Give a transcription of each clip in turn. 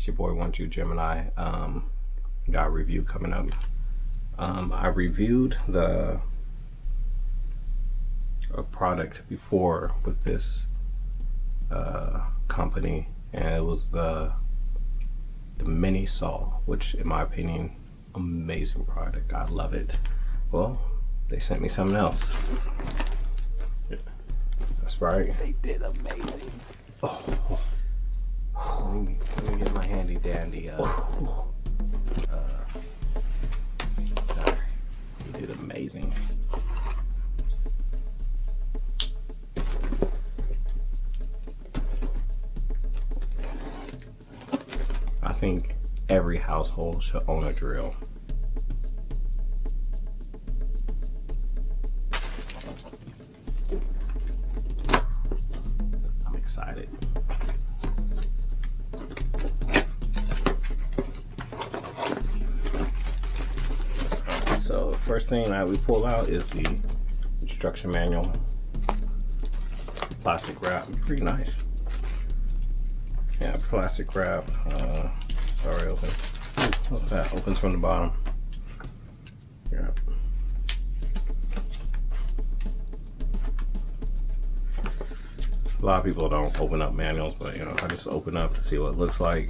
It's your boy Truu Gemini. Got a review coming up. I reviewed a product before with this company, and it was the mini saw, which in my opinion, amazing product. I love it. Well, they sent me something else. That's right. They did amazing. Oh. Let me get my handy dandy. You did amazing. I think every household should own a drill. I'm excited. So the first thing that we pull out is the instruction manual. Plastic wrap, pretty nice. Yeah, plastic wrap. Sorry, open. Ooh, look at that, opens from the bottom. Yeah. A lot of people don't open up manuals, but you know, I just open up to see what it looks like,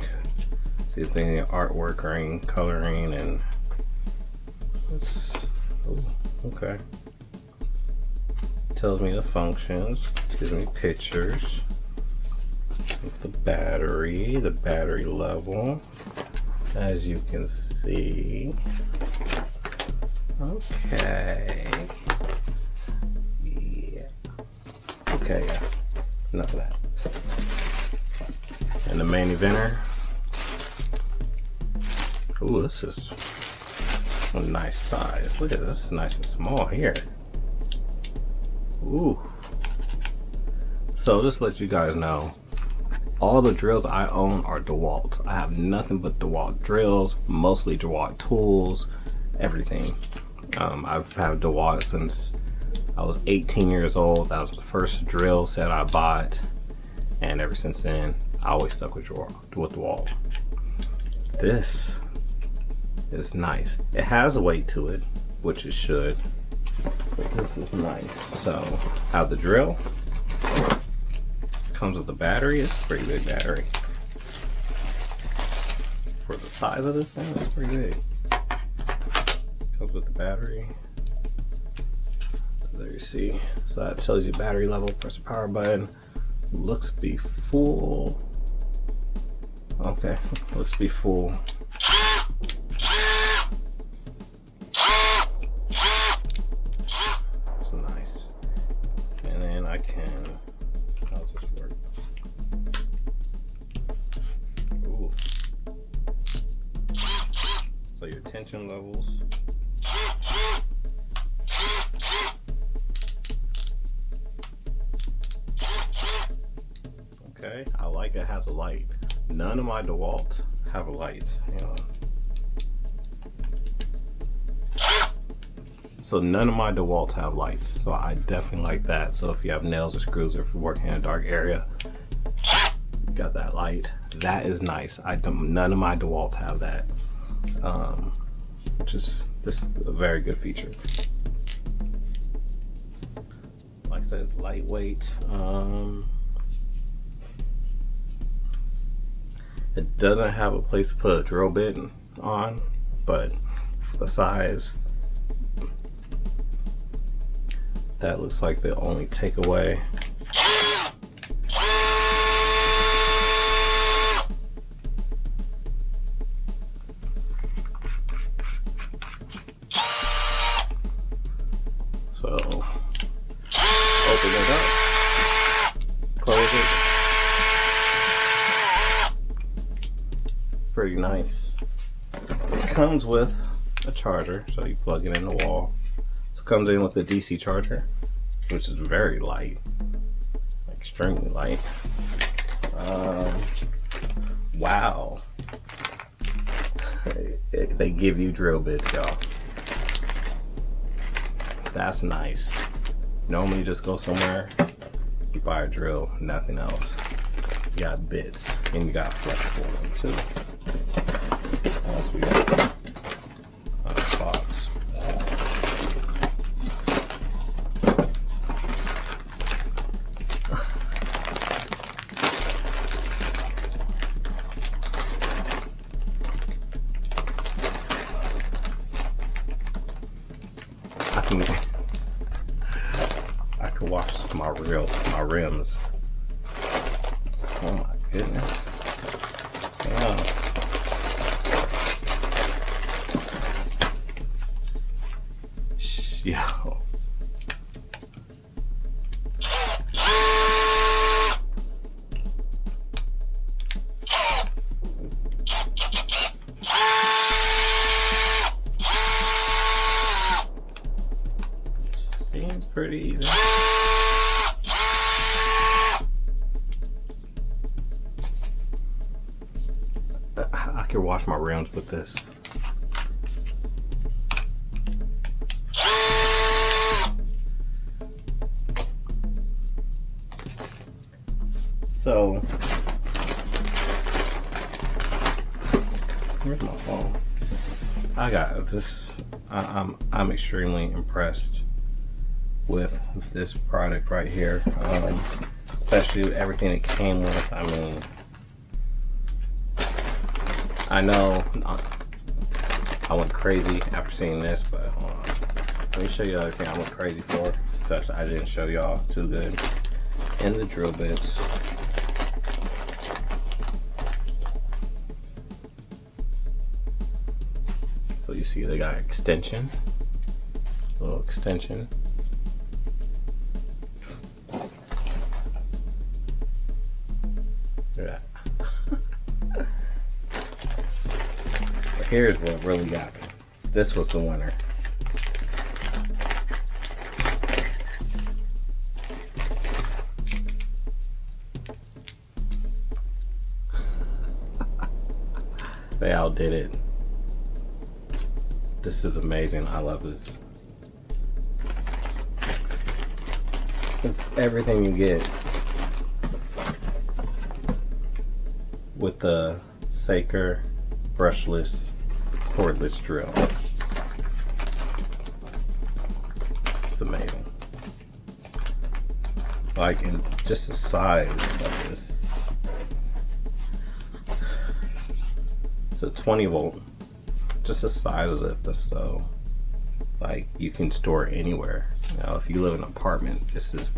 see if there's any artwork or any coloring, and it's okay. Tells me the functions, gives me pictures. The battery level, as you can see. Okay. Yeah. Okay, yeah. Enough of that. And the main eventer. Ooh, this is a nice size. Look at this, it's nice and small here. Ooh. So just to let you guys know, all the drills I own are DeWalt. I have nothing but DeWalt drills, mostly DeWalt tools, everything. I've had DeWalt since I was 18 years old. That was the first drill set I bought, and ever since then, I always stuck with DeWalt. This is nice. It has a weight to it, which it should, but this is nice. So, I have the drill. Comes with the battery. It's a pretty big battery for the size of this thing. It's pretty big. Comes with the battery. There you see. So that tells you battery level. Press the power button. Looks to be full. Okay, looks to be full. It's nice. And then I can. How's this work? Ooh. So your tension levels. Okay, I like it has a light. None of my DeWalt have a light. Hang on. So none of my DeWalts have lights, so I definitely like that. So if you have nails or screws, or if you're working in a dark area, you got that light. That is nice. None of my DeWalts have that, which is this is a very good feature. Like I said, it's lightweight. It doesn't have a place to put a drill bit on, but for the size, that looks like the only takeaway. So, open it up, close it. Pretty nice. It comes with a charger, so you plug it in the wall. So it comes in with a DC charger, which is very light, extremely light. Wow. They give you drill bits, y'all. That's nice. Normally you just go somewhere, you buy a drill, nothing else. You got bits, and you got flexible one too. What else we got? Box. I can wash my rims. Oh my goodness. Yeah. Yo. Seems pretty easy. I could wash my rims with this. So, where's my phone? I got this. I'm extremely impressed with this product right here, especially everything it came with. I mean, I know I went crazy after seeing this, but hold on. Let me show you the other thing I went crazy for, because I didn't show y'all too good. In the drill bits, so you see they got extension, little extension. Yeah. But here's what really got me. This was the winner. They outdid it. This is amazing. I love this. It's everything you get with the Saker brushless cordless drill. It's amazing. Like, in just the size of this. It's a 20 volt. Just the size of it, so like you can store it anywhere. Now, if you live in an apartment, this is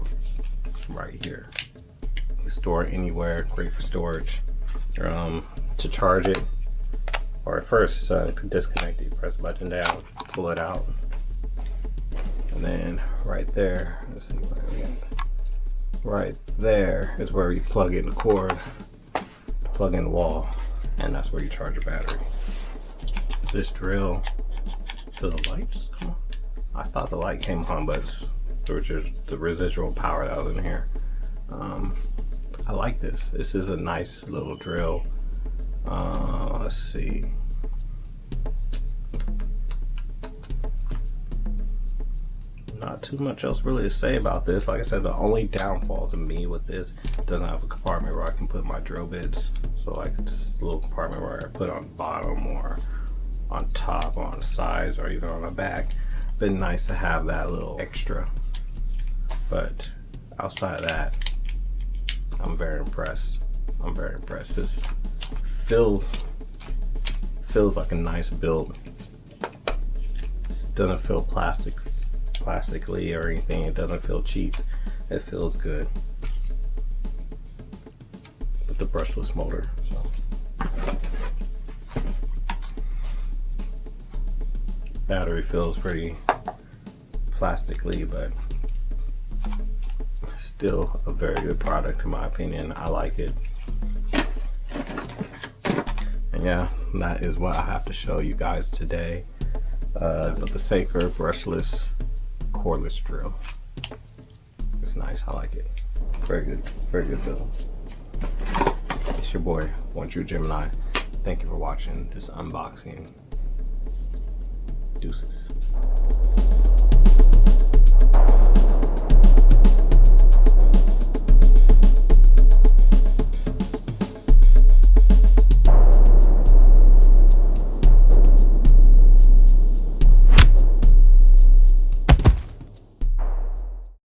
right here. You can store it anywhere. Great for storage. To charge it, or first to disconnect it, press the button down, pull it out, and then right there, let's see where we got. Right there is where you plug in the cord, plug in the wall, and that's where you charge your battery. This drill, do the light just come on? I thought the light came on, but it's just the residual power that was in here. I like this. This is a nice little drill. Let's see. Not too much else really to say about this. Like I said, the only downfall to me with this, it doesn't have a compartment where I can put my drill bits. So like just a little compartment where I put on the bottom or on top, or on the sides, or even on the back. Been nice to have that little extra. But outside of that, I'm very impressed. I'm very impressed. This feels like a nice build. This doesn't feel plastically or anything. It doesn't feel cheap. It feels good. With the brushless motor. So. Battery feels pretty plastically, but still a very good product in my opinion. I like it. And yeah, that is what I have to show you guys today. But the Saker brushless cordless drill. It's nice. I like it. Very good build. It's your boy, Truu Gemini. Thank you for watching this unboxing. Deuces.